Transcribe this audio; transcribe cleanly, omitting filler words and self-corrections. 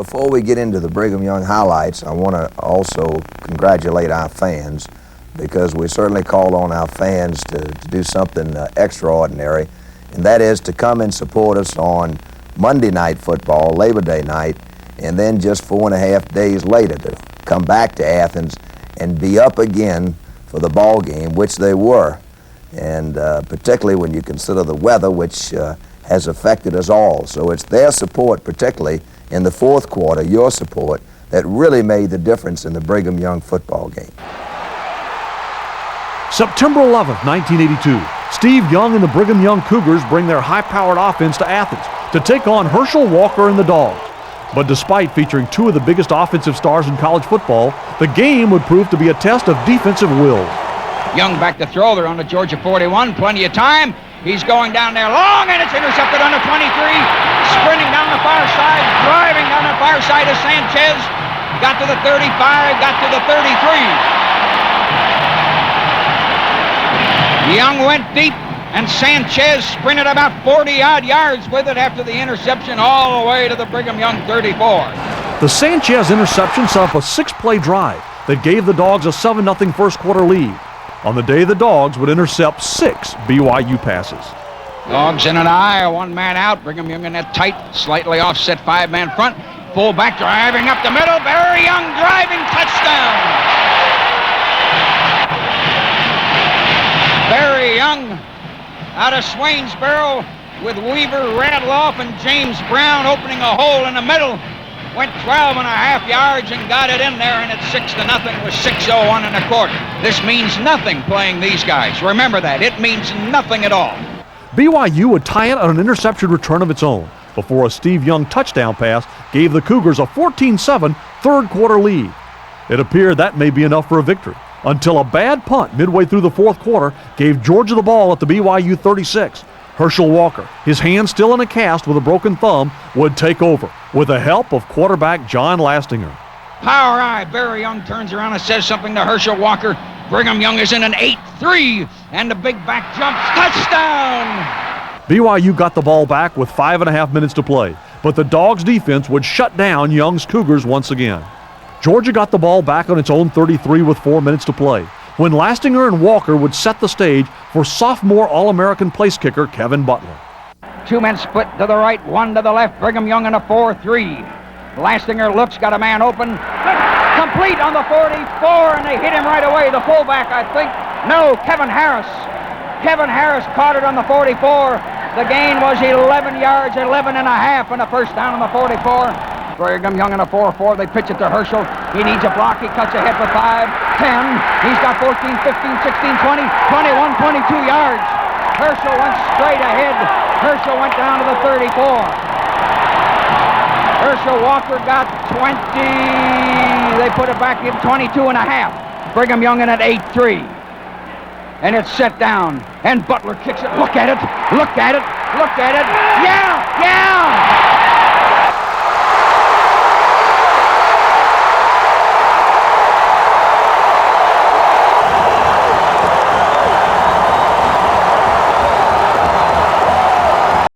Before we get into the Brigham Young highlights, I want to also congratulate our fans, because we certainly call on our fans to do something extraordinary, and that is to come and support us on Monday Night Football, Labor Day night, and then just 4.5 days later to come back to Athens and be up again for the ball game, which they were, and particularly when you consider the weather, which has affected us all. So it's their support, particularly in the fourth quarter, your support, that really made the difference in the Brigham Young football game. September 11th, 1982, Steve Young and the Brigham Young Cougars bring their high-powered offense to Athens to take on Herschel Walker and the Dogs. But despite featuring two of the biggest offensive stars in college football, the game would prove to be a test of defensive will. Young back to throw. They're on the Georgia 41. Plenty of time. He's going down there long, and it's intercepted on the 23. Sprinting down the far side, driving down the far side of Sanchez. Got to the 35, got to the 33. Young went deep, and Sanchez sprinted about 40-odd yards with it after the interception all the way to the Brigham Young 34. The Sanchez interception set up a 6-play drive that gave the Dogs a 7-0 first quarter lead. On the day, the Dogs would intercept 6 BYU passes. Dogs in an eye, a one-man out. Brigham Young in that tight, slightly offset 5-man front. Fullback driving up the middle. Barry Young driving, touchdown. Barry Young out of Swainsboro with Weaver, Radloff, and James Brown opening a hole in the middle. Went 12.5 yards and got it in there, and it's 6-0 with 6:01 in the quarter. This means nothing playing these guys. Remember that. It means nothing at all. BYU would tie it on an interception return of its own before a Steve Young touchdown pass gave the Cougars a 14-7 third quarter lead. It appeared that may be enough for a victory, until a bad punt midway through the fourth quarter gave Georgia the ball at the BYU 36. Herschel Walker, his hand still in a cast with a broken thumb, would take over with the help of quarterback John Lastinger. Power eye. Barry Young turns around and says something to Herschel Walker. Brigham Young is in an 8-3, and the big back jump. Touchdown! BYU got the ball back with 5.5 minutes to play, but the Dogs' defense would shut down Young's Cougars once again. Georgia got the ball back on its own 33 with 4 minutes to play, when Lastinger and Walker would set the stage for sophomore All-American place kicker Kevin Butler. 2 men split to the right, 1 to the left. Brigham Young in a 4-3. Lastinger looks, got a man open. Complete on the 44, and they hit him right away. The fullback, I think. No, Kevin Harris. Kevin Harris caught it on the 44. The gain was 11 yards, 11.5, and a first down on the 44. Brigham Young in a 4-4. They pitch it to Herschel. He needs a block. He cuts ahead for 5, 10. He's got 14, 15, 16, 20, 21, 22 yards. Herschel went straight ahead. Herschel went down to the 34. Herschel Walker got 20. They put it back in 22.5. Brigham Young in at 8-3. And it's set down. And Butler kicks it. Look at it. Look at it. Look at it. Yeah! Yeah!